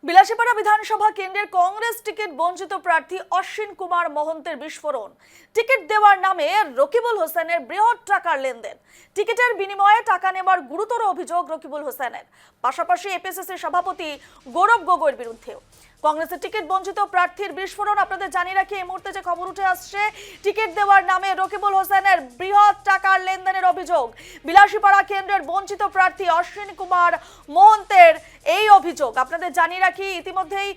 বিলাসীপাড়া বিধানসভা কেন্দ্রের কংগ্রেস টিকিট বঞ্চিত প্রার্থী অশ্বিন কুমার মহন্তের বিস্ফোরণ। টিকিট দেওয়ার নামে রকিবুল হোসেনের বৃহৎ টাকার লেনদেন, টিকিটের বিনিময়ে টাকা নেওয়ার গুরুতর অভিযোগ রকিবুল হোসেনের। পাশাপাশি এপিসিসির সভাপতি গৌরব গগৈর বিরুদ্ধেও। কংগ্রেসের টিকিট বঞ্চিত প্রার্থীর বিস্ফোরণ। আপনাদের জানিয়ে রাখি, এই মুহূর্তে যে খবর উঠে আসছে, টিকিট দেওয়ার নামে রকিবুল হোসেনের বৃহৎ টাকার লেনদেনের অভিযোগ। বিলাসীপাড়া কেন্দ্রের বঞ্চিত প্রার্থী অশ্বিন কুমার মহন্তের এই অভিযোগ। আপনাদের জানিয়ে রাখি, ইতিমধ্যেই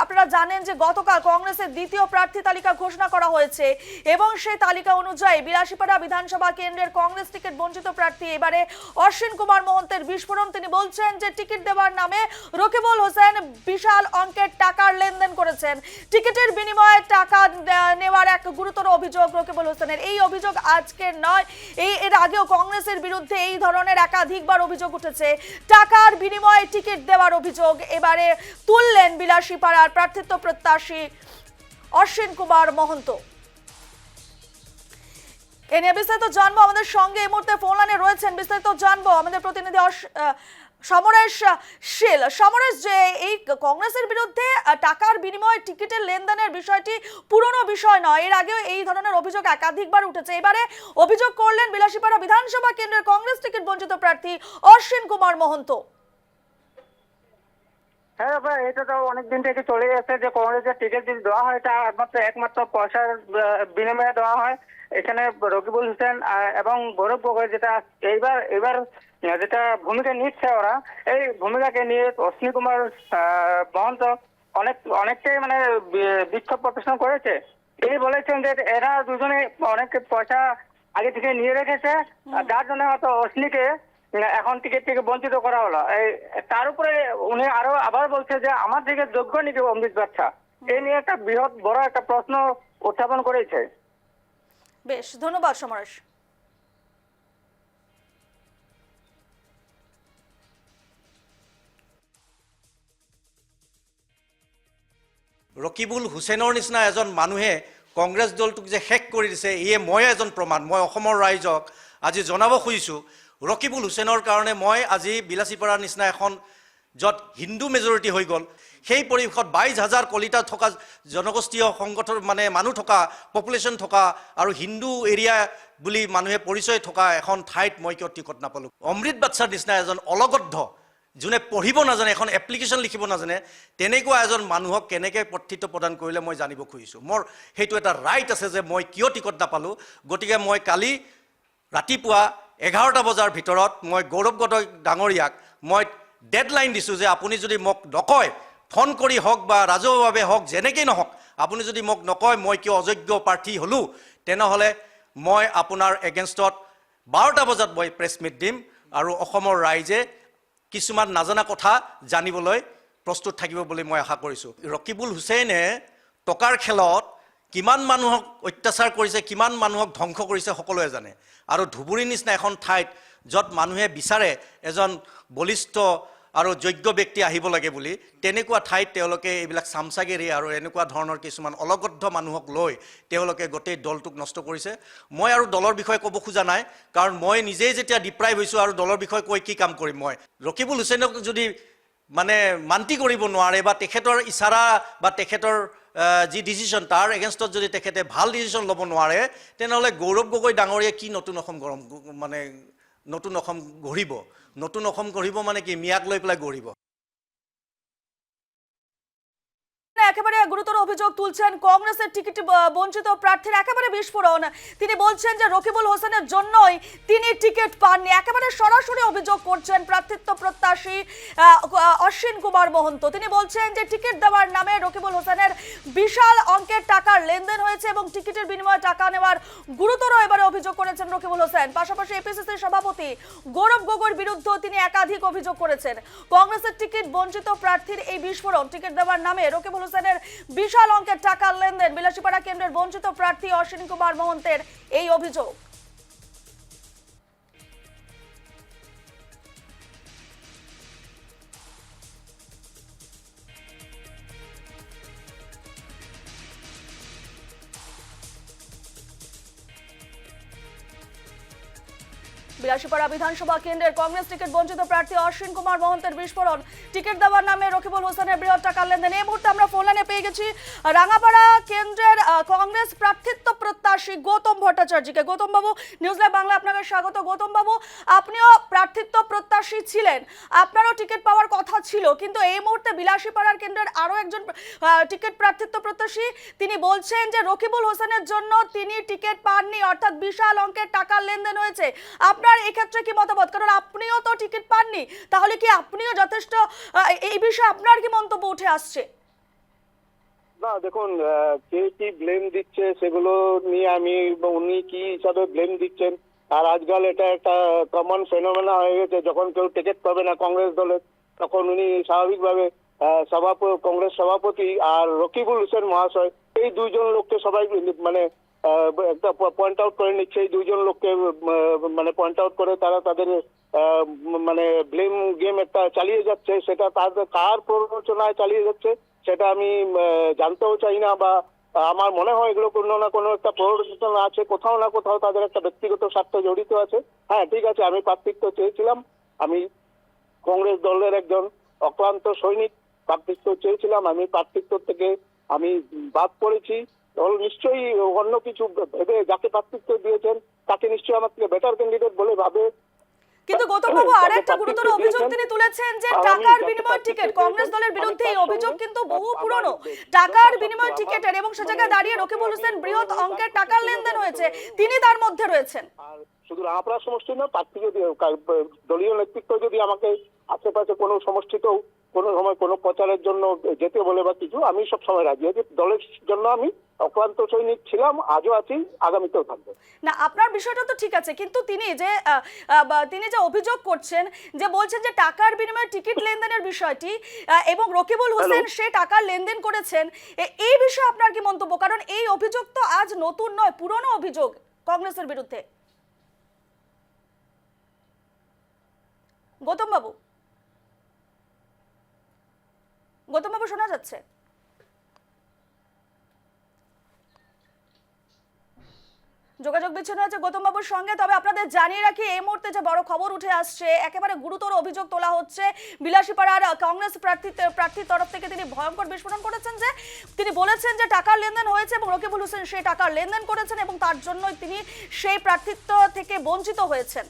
আপনারা জানেন যে গতকাল কংগ্রেসের দ্বিতীয় প্রার্থী তালিকা ঘোষণা করা হয়েছে এবং সেই তালিকা অনুযায়ী বিলাসীপাড়া বিধানসভা কেন্দ্রের কংগ্রেস টিকিট বঞ্চিত প্রার্থী এবারে অশ্বিন কুমার মহন্তের বিস্ফোরণ। তিনি বলছেন যে টিকিট দেওয়ার নামে রকিবুল হোসেন বিশাল অঙ্কের টাকার লেনদেন করেছেন, টিকিটের বিনিময়ে টাকা নেওয়ার এক গুরুতর অভিযোগ রকিবুল হোসেনের। এই অভিযোগ আজকের নয়, এর আগেও কংগ্রেসের বিরুদ্ধে এই ধরনের একাধিকবার অভিযোগ উঠেছে। টাকার বিনিময়ে টিকিট দেওয়ার অভিযোগ এবারে তুললেন বিলাসীপাড়ার প্রার্থিত্ব প্রত্যাশী অশ্বিন কুমার মহন্ত। এ নিয়ে বিস্তারিত জানবো, আমাদের সঙ্গে এই মুহূর্তে ফোন লাইনে রয়েছেন, বিস্তারিত জানবো আমাদের প্রতিনিধি সমরেশ শীল। সমরেশ, যে এই কংগ্রেসের বিরুদ্ধে টাকার বিনিময়ে টিকিটের লেনদেনের বিষয়টি পুরনো বিষয় নয়, এর আগেও এই ধরনের অভিযোগ একাধিকবার উঠেছে। এবারে অভিযোগ করলেন বিলাসীপাড়া বিধানসভা কেন্দ্রের কংগ্রেস টিকিট বঞ্চিত প্রার্থী অশ্বিন কুমার মহন্ত। হ্যাঁ বাবা, এটা তো অনেকদিন থেকে চলে যাচ্ছে যে কংগ্রেসের টিকিট যদি দেওয়া হয় এটা একমাত্র পয়সার বিনিময়ে দেওয়া হয়। এখানে রকিবুল হোসেন এবং গৌরব গগৈ যেটা এবার যেটা ভূমিকা নিচ্ছে, ওরা এই ভূমিকাকে নিয়ে অশ্বিনী কুমার মহন্ত অনেকটাই বিক্ষোভ প্রদর্শন করেছে। তিনি বলেছেন যে এরা দুজনে অনেক পয়সা আগে থেকে নিয়ে রেখেছে, যার জন্য হয়তো অশ্বিনীকে এখন টিকিট থেকে বঞ্চিত করা হলো। তার উপরে উনি আবার বলছে যে আমার থেকে যোগ্য নাকি অমৃত বাচ্চা। এই নিয়ে একটা বড় একটা প্রশ্ন উত্থাপন করেছে। বেশ, ধন্যবাদ সমরেশ। ৰকিবুল হুছেইনৰ নিচিনা এজন মানুহে কংগ্ৰেছ দলটোক যে শেষ কৰি দিছে, ইয়ে মই এজন প্ৰমাণ। মই অসমৰ ৰাইজক আজি জনাব খুজিছোঁ, ৰকিবুল হুছেইনৰ কাৰণে মই আজি বিলাসীপাৰাৰ নিচিনা এখন য'ত হিন্দু মেজৰিটি হৈ গ'ল, সেই পৰিৱেশত 22,000 কলিতা থকা জনগোষ্ঠীয় সংগঠন মানুহ থকা, পপুলেশ্যন থকা আৰু হিন্দু এৰিয়া বুলি মানুহে পৰিচয় থকা এখন ঠাইত মই কিয় টিকট নাপালোঁ। অমৃত বাচ্চাৰ নিচিনা এজন অলগদ্ধ, যোনে পঢ়িব নাজানে, এখন এপ্লিকেশ্যন লিখিব নাজানে, তেনেকুৱা এজন মানুহক কেনেকৈ প্ৰাৰ্থিত্ব প্ৰদান কৰিলে মই জানিব খুজিছোঁ। মোৰ সেইটো এটা ৰাইট আছে যে মই কিয় টিকট নাপালোঁ। গতিকে মই কালি ৰাতিপুৱা 11টা বজাৰ ভিতৰত মই গৌৰৱ গগৈ ডাঙৰীয়াক মই ডেডলাইন দিছোঁ যে আপুনি যদি মোক নকয়, ফোন কৰি হওক বা ৰাজহুৱাভাৱে হওক, যেনেকেই নহওক, আপুনি যদি মোক নকয় মই কিয় অযোগ্য প্ৰাৰ্থী হ'লোঁ, তেনেহ'লে মই আপোনাৰ এগেইনষ্টত 12টা বজাত মই প্ৰেছ মিট দিম আৰু অসমৰ ৰাইজে কিছুমান নাজানা কথা জানিবলৈ প্ৰস্তুত থাকিব বুলি মই আশা কৰিছোঁ। ৰকিবুল হুছেইনে টকাৰ খেলত কিমান মানুহক অত্যাচাৰ কৰিছে, কিমান মানুহক ধ্বংস কৰিছে সকলোৱে জানে। আৰু ধুবুৰীৰ নিচিনা এখন ঠাইত য'ত মানুহে বিচাৰে এজন বলিষ্ঠ আৰু যোগ্য ব্যক্তি আহিব লাগে বুলি, তেনেকুৱা ঠাইত তেওঁলোকে এইবিলাক চামচাগিৰি আৰু এনেকুৱা ধৰণৰ কিছুমান অলগদ্ধ মানুহক লৈ তেওঁলোকে গোটেই দলটোক নষ্ট কৰিছে। মই আৰু দলৰ বিষয়ে ক'ব খোজা নাই, কাৰণ মই নিজেই যেতিয়া ডিপ্ৰাইভ হৈছোঁ আৰু দলৰ বিষয়ে কৈ কি কাম কৰিম। মই ৰকিবুল হুছেইনক যদি মান্তি কৰিব নোৱাৰে বা তেখেতৰ ইচাৰা বা তেখেতৰ যি ডিচিশ্যন তাৰ এগেইনষ্টত যদি তেখেতে ভাল ডিচিশ্যন ল'ব নোৱাৰে, তেনেহ'লে গৌৰৱ গগৈ ডাঙৰীয়ে কি নতুন অসম নতুন অসম গঢ়িব। নতুন অসম গঢ়িব কি মিয়াক লৈ পেলাই গঢ়িব। একেবারে গুরুতর অভিযোগ তুলছেন কংগ্রেসের টিকিট বঞ্চিত প্রার্থীর একেবারে বিস্ফোরণ। তিনি বলছেন যে রকিবুল হোসেনের জন্যই তিনি টিকিট পাননি। একেবারে সরাসরি অভিযোগ করছেন প্রার্থিত্ব প্রত্যাশী অশ্বিন কুমার মহন্ত। তিনি বলছেন যে টিকিট দেওয়ার নামে রকিবুল হোসেনের বিশাল অঙ্কের টাকার লেনদেন হয়েছে এবং টিকিটের বিনিময়ে টাকা নেওয়ার গুরুতর এবারে অভিযোগ করেছেন রকিবুল হোসেন। পাশাপাশি এপিসিসির সভাপতি গৌরব গগৈর বিরুদ্ধেও তিনি একাধিক অভিযোগ করেছেন। কংগ্রেসের টিকিট বঞ্চিত প্রার্থীর এই বিস্ফোরণ, টিকিট দেওয়ার নামে রকিবুল হোসেনের বিশাল অঙ্কের টাকার লেনদেন, বিলাসীপাড়া কেন্দ্রের বঞ্চিত প্রার্থী অশ্বিন কুমার মহন্তের এই অভিযোগ। বিলাসীপাড়া বিধানসভা কেন্দ্রের কংগ্রেস টিকিট বঞ্চিত প্রার্থী অশ্বিন কুমার মহন্তের বিস্ফোরণ, টিকিট দেওয়ার নামে রকিবুল হোসেনের বৃহৎ টাকার লেনদেন। এই মুহূর্তে আমরা ফোন লাইনে পেয়ে গেছি রাঙাপাড়া কেন্দ্রের কংগ্রেস প্রার্থিত্ব প্রত্যাশী গৌতম ভট্টাচার্যকে। গৌতম বাবু, নিউজ লাইভ বাংলা আপনাকে স্বাগত। গৌতম বাবু, আপনিও প্রার্থিত্ব প্রত্যাশী ছিলেন, আপনারও টিকিট পাওয়ার কথা ছিল, কিন্তু এই মুহূর্তে বিলাসীপাড়ার কেন্দ্রের আরো একজন টিকিট প্রার্থিত্ব প্রত্যাশী তিনি বলছেন যে রকিবুল হোসেনের জন্য তিনি টিকিট পাননি, অর্থাৎ বিশাল অঙ্কের টাকার লেনদেন হয়েছে। আপনার এক্ষেত্রে কি মতামত? কারণ আপনিও তো টিকিট পাননি, তাহলে কি আপনিও যথেষ্ট, এই বিষয়ে আপনার কি মন্তব্য উঠে আসছে? না দেখুন, কে কি ব্লেম দিচ্ছে সেগুলো নিয়ে আমি উনি কি হিসাবে ব্লেম দিচ্ছেন, আর আজকাল এটা একটা কমন ফেনোমেনা হয়ে গেছে। যখন কেউ টিকিট পাবে না কংগ্রেস দলের, তখন উনি স্বাভাবিকভাবে কংগ্রেস সভাপতি আর রকিবুল হোসেন মহাশয়, এই দুইজন লোককে সবাই মানে একটা পয়েন্ট আউট করে নিচ্ছে। এই দুইজন লোককে মানে পয়েন্ট আউট করে তারা তাদের মানে ব্লেম গেম একটা চালিয়ে যাচ্ছে। সেটা তাদের কার প্ররোচনায় চালিয়ে যাচ্ছে সেটা আমি জানতেও চাই না, বা আমার মনে হয় এগুলো কোনো না কোনো একটা প্ররোচনা আছে, কোথাও না কোথাও তাদের একটা ব্যক্তিগত স্বার্থ জড়িত আছে। হ্যাঁ ঠিক আছে, আমি প্রার্থিত্ব চেয়েছিলাম, আমি কংগ্রেস দলের একজন অক্লান্ত সৈনিক, প্রার্থিত্ব চেয়েছিলাম, আমি প্রার্থিত্ব থেকে আমি বাদ পড়েছি। দল নিশ্চয়ই অন্য কিছু ভেবে যাকে প্রার্থিত্ব দিয়েছেন তাকে নিশ্চয়ই আমার থেকে বেটার ক্যান্ডিডেট বলে ভাবে। কিন্তু গৌতম বাবু, আরেকটা গুরুতর অভিযোগ তিনি তুলেছেন যে টাকার বিনিময় টিকিট, কংগ্রেস দলের বিরুদ্ধে এই অভিযোগ কিন্তু বহু পুরনো। টাকার বিনিময় টিকিটের এবং সে জায়গায় দাঁড়িয়ে রকিবুল হোসেন বৃহৎ অঙ্কের টাকার লেনদেন হয়েছে, তিনি তার মধ্যে রয়েছেন। আর শুধু রাঙাপাড়া সমষ্টি না, প্রার্থী যদি দলীয় নেতৃত্ব যদি আমাকে আশেপাশে কোনো সমষ্টিতেও কোনো সময় কোনো প্রচারের জন্য যেতে বলে বা কিছু, আমি সব সময় রাজি আছি। দলের জন্য আমি অক্লান্ত সৈনিক ছিলাম, আজও আছি, আগামীতেও থাকবো। না, আপনার বিষয়টা তো ঠিক আছে, কিন্তু তিনি যে অভিযোগ করছেন, যে বলছেন যে টাকার বিনিময়ে টিকিট লেনদেনের বিষয়টি এবং রকিবুল হোসেন সে টাকার লেনদেন করেছেন, এই বিষয়ে আপনার কি মন্তব্য? কারণ এই অভিযোগ তো আজ নতুন নয়, পুরনো অভিযোগ কংগ্রেসের বিরুদ্ধে। গৌতম বাবু, শোনা যাচ্ছে? যোগাযোগ বিচ্ছিন্ন হয়েছে গৌতম বাবুর সঙ্গে। তবে আপনাদের জানিয়ে রাখি, এই মুহূর্তে যে বড় খবর উঠে আসছে, একেবারে গুরুতর অভিযোগ তোলা হচ্ছে বিলাসীপাড়ার কংগ্রেস প্রার্থীর তরফ থেকে। তিনি ভয়ঙ্কর বিস্ফোরণ করেছেন, যে তিনি বলেছেন যে টাকার লেনদেন হয়েছে এবং রকিবুল হোসেন সেই টাকার লেনদেন করেছেন এবং তার জন্যই তিনি সেই প্রার্থিত্ব থেকে বঞ্চিত হয়েছেন।